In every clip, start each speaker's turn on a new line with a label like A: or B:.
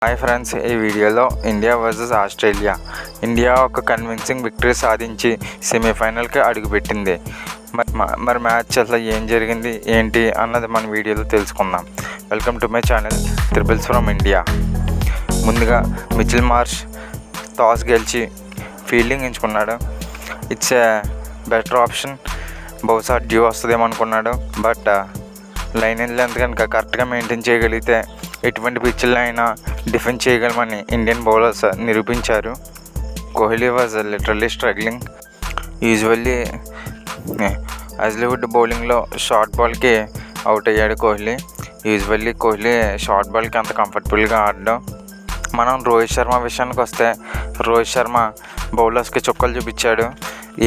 A: Hi friends, ఈ వీడియోలో India versus Australia. India ఒక కన్విన్సింగ్ విక్టరీ సాధించి సెమీఫైనల్కి అడుగుపెట్టింది. మరి మ్యాచ్ అసలు ఏం జరిగింది ఏంటి అన్నది మన వీడియోలో తెలుసుకుందాం. Welcome to my channel triples from India. ముందుగా మిచెల్ మార్ష్ టాస్ గెలిచి ఫీల్డింగ్ ఎంచుకున్నాడు. It's a better option. బహుశా డ్యూ వస్తుందేమో అనుకున్నాడు. బట్ లైన్ అండ్ లెంత్ కనుక కరెక్ట్గా మెయింటైన్ చేయగలిగితే ఎటువంటి పిచ్ల్లో అయినా డిఫెండ్ చేయగలమని ఇండియన్ బౌలర్స్ నిరూపించారు. Kohli was literally struggling. Usually Hollywood బౌలింగ్లో షార్ట్ బాల్కి అవుట్ అయ్యాడు కోహ్లీ. కోహ్లీ షార్ట్ బాల్కి అంత కంఫర్టబుల్గా ఆడడం. మనం రోహిత్ శర్మ విషయానికి వస్తే రోహిత్ శర్మ బౌలర్స్కి చుక్కలు చూపించాడు.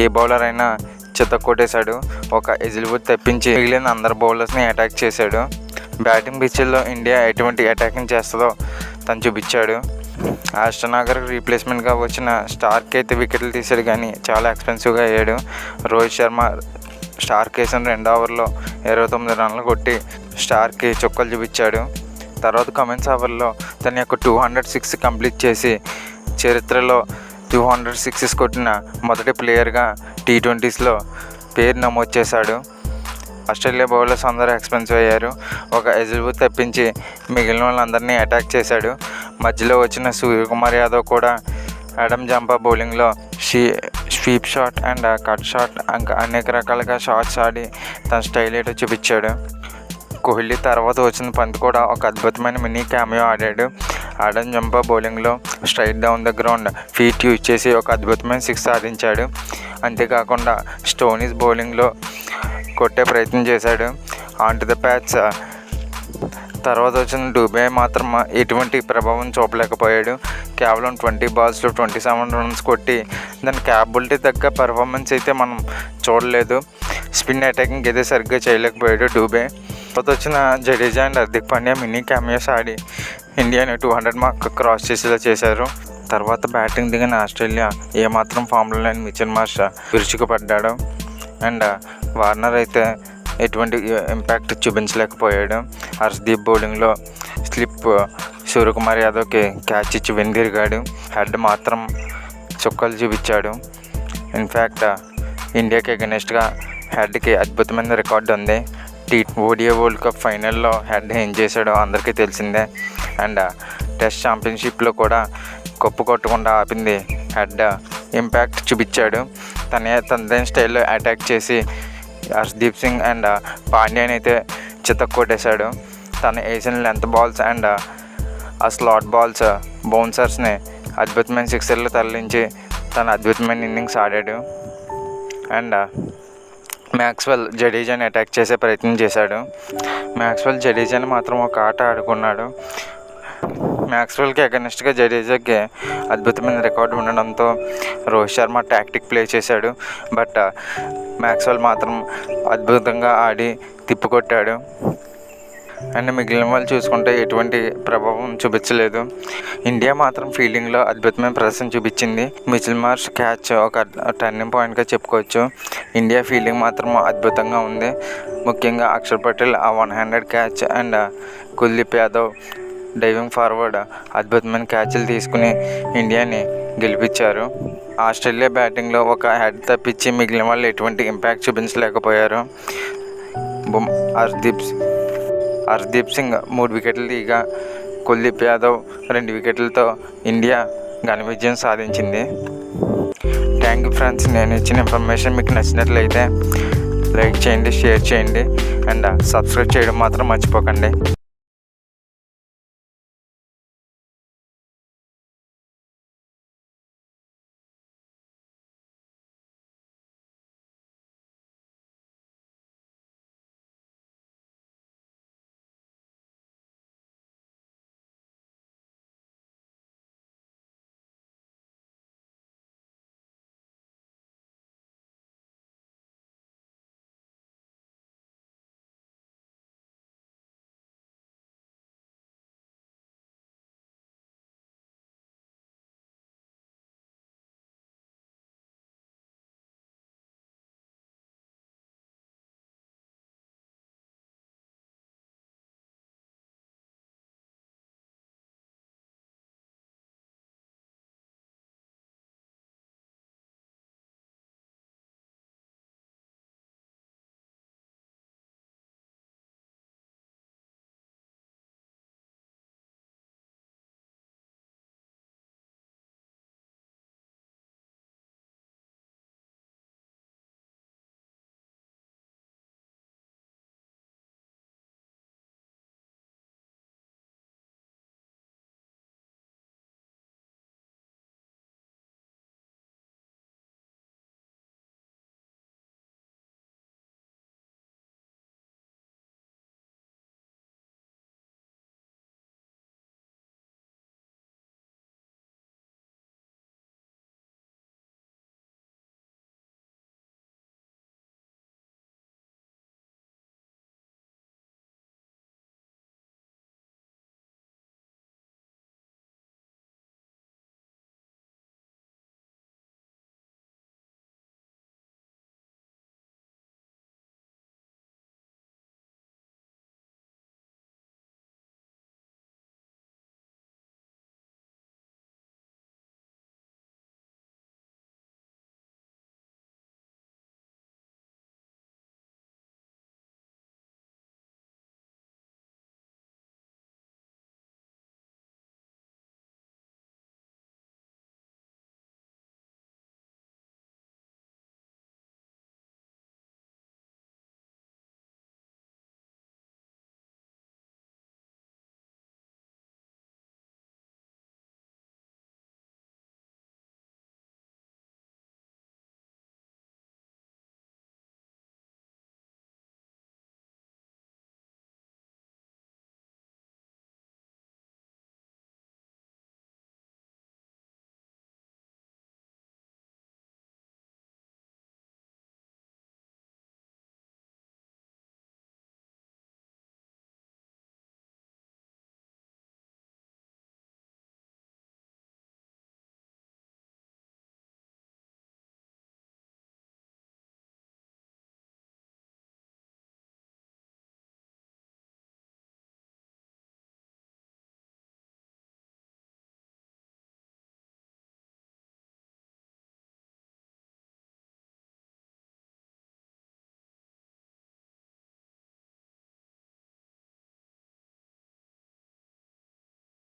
A: ఏ బౌలర్ అయినా చిత్త కొట్టేశాడు. ఒక ఎజిల్వుడ్ తప్పించి మిగిలిన అందరు బౌలర్స్ని అటాక్ చేశాడు. బ్యాటింగ్ పిచ్ల్లో ఇండియా ఎటువంటి అటాకింగ్ చేస్తుందో తను చూపించాడు. ఆస్టన్ అగర్కి రీప్లేస్మెంట్గా వచ్చిన స్టార్క్ అయితే వికెట్లు తీశాడు, కానీ చాలా ఎక్స్పెన్సివ్గా అయ్యాడు. రోహిత్ శర్మ స్టార్క్ వేసిన 2 ఓవర్లో 29 రన్లు కొట్టి స్టార్కి చుక్కలు చూపించాడు. తర్వాత కమెంట్స్ ఓవర్లో తన యొక్క 206 కంప్లీట్ చేసి చరిత్రలో 206 కొట్టిన మొదటి ప్లేయర్గా T20స్లో పేరు నమోదు చేశాడు. ఆస్ట్రేలియా బౌలర్స్ అందరూ ఎక్స్పెన్సివ్ అయ్యారు. ఒక ఎజిల్వుడ్ తప్పించి మిగిలిన వాళ్ళందరినీ అటాక్ చేశాడు. మధ్యలో వచ్చిన సూర్యకుమార్ యాదవ్ కూడా అడమ్ జంపా బౌలింగ్లో sweep shot and cut shot ఇంకా అనేక రకాలుగా షాట్స్ ఆడి తన స్టైల్ ఏంటో చూపించాడు. కోహ్లీ తర్వాత వచ్చిన పంత్ కూడా ఒక అద్భుతమైన మినీ క్యామియో ఆడాడు. అడమ్ జంపా బౌలింగ్లో straight down the ground feet use చేసి ఒక అద్భుతమైన 6 సాధించాడు. అంతేకాకుండా స్టోనీస్ బౌలింగ్లో కొట్టే ప్రయత్నం చేశాడు. ఆన్ టు ద ప్యాచ్ తర్వాత వచ్చిన డూబే మాత్రం ఎటువంటి ప్రభావం చూపలేకపోయాడు. కేవలం 20 బాల్స్లో 27 రన్స్ కొట్టి దాని క్యాపబిలిటీ తగ్గ పర్ఫార్మెన్స్ అయితే మనం చూడలేదు. స్పిన్ అటాకింగ్ అయితే సరిగ్గా చేయలేకపోయాడు డూబే. తర్వాత వచ్చిన Jadeja and Hardik Pandya mini cameos ఆడి ఇండియాని 200 మార్క్ క్రాస్ చేసేలా చేశారు. తర్వాత బ్యాటింగ్ దిగిన ఆస్ట్రేలియా ఏమాత్రం ఫామ్లో లేని మిచెల్ మార్ష్ విరుచుకుపడ్డాడు. అండ్ వార్నర్ అయితే ఎటువంటి ఇంపాక్ట్ చూపించలేకపోయాడు. హర్షదీప్ బౌలింగ్లో స్లిప్ సూర్యకుమార్ యాదవ్కి క్యాచ్ ఇచ్చి వెనుదిరిగాడు. హెడ్ మాత్రం చుక్కలు చూపించాడు. ఇన్ఫ్యాక్ట్ ఇండియాకి అగెనెస్ట్గా హెడ్కి అద్భుతమైన రికార్డు ఉంది. ఓడిఐ వరల్డ్ కప్ ఫైనల్లో హెడ్ ఏం చేశాడో అందరికీ తెలిసిందే. అండ్ టెస్ట్ ఛాంపియన్షిప్లో కూడా కప్పు కొట్టకుండా ఆపింది హెడ్. ఇంపాక్ట్ చూపించాడు. తనదైన స్టైల్లో అటాక్ చేసి హర్షదీప్ సింగ్ అండ్ పాండ్యాని అయితే చితక్కొట్టేశాడు. తను వేసిన లెంత్ బాల్స్ అండ్ ఆ స్లాట్ బాల్స్ బౌన్సర్స్ని అద్భుతమైన 6ర్లు తరలించి తన అద్భుతమైన ఇన్నింగ్స్ ఆడాడు. అండ్ మ్యాక్స్వెల్ జడేజాని అటాక్ చేసే ప్రయత్నం చేశాడు. మ్యాక్స్వెల్ జడేజాని మాత్రం ఒక ఆట ఆడుకున్నాడు. మ్యాక్స్వెల్కి అగెనెస్ట్గా జడేజాకి అద్భుతమైన రికార్డు ఉండడంతో రోహిత్ శర్మ టాక్టిక్ ప్లే చేశాడు. బట్ మ్యాక్స్వెల్ మాత్రం అద్భుతంగా ఆడి తిప్పికొట్టాడు. అండ్ మిగిలిన వాళ్ళు చూసుకుంటే ఎటువంటి ప్రభావం చూపించలేదు. ఇండియా మాత్రం ఫీల్డింగ్లో అద్భుతమైన ప్రదర్శన చూపించింది. మిచెల్ మార్ష్ క్యాచ్ ఒక టర్నింగ్ పాయింట్గా చెప్పుకోవచ్చు. ఇండియా ఫీల్డింగ్ మాత్రం అద్భుతంగా ఉంది. ముఖ్యంగా అక్షర్ పటేల్ ఆ 1 handed catch and Kuldeep Yadav diving forward అద్భుతమైన క్యాచ్లు తీసుకుని ఇండియాని గెలిపించారు. ఆస్ట్రేలియా బ్యాటింగ్లో ఒక హెడ్ తప్పించి మిగిలిన వాళ్ళు ఎటువంటి ఇంపాక్ట్ చూపించలేకపోయారు. హర్షదీప్ సింగ్ 3 వికెట్లు తీయగా కుల్దీప్ యాదవ్ 2 వికెట్లతో ఇండియా ఘన విజయం సాధించింది. Thank you friends. నేను ఇచ్చిన ఇన్ఫర్మేషన్ మీకు నచ్చినట్లయితే లైక్ చేయండి, షేర్ చేయండి అండ్ సబ్స్క్రైబ్ చేయడం మాత్రం మర్చిపోకండి.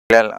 A: ఇలా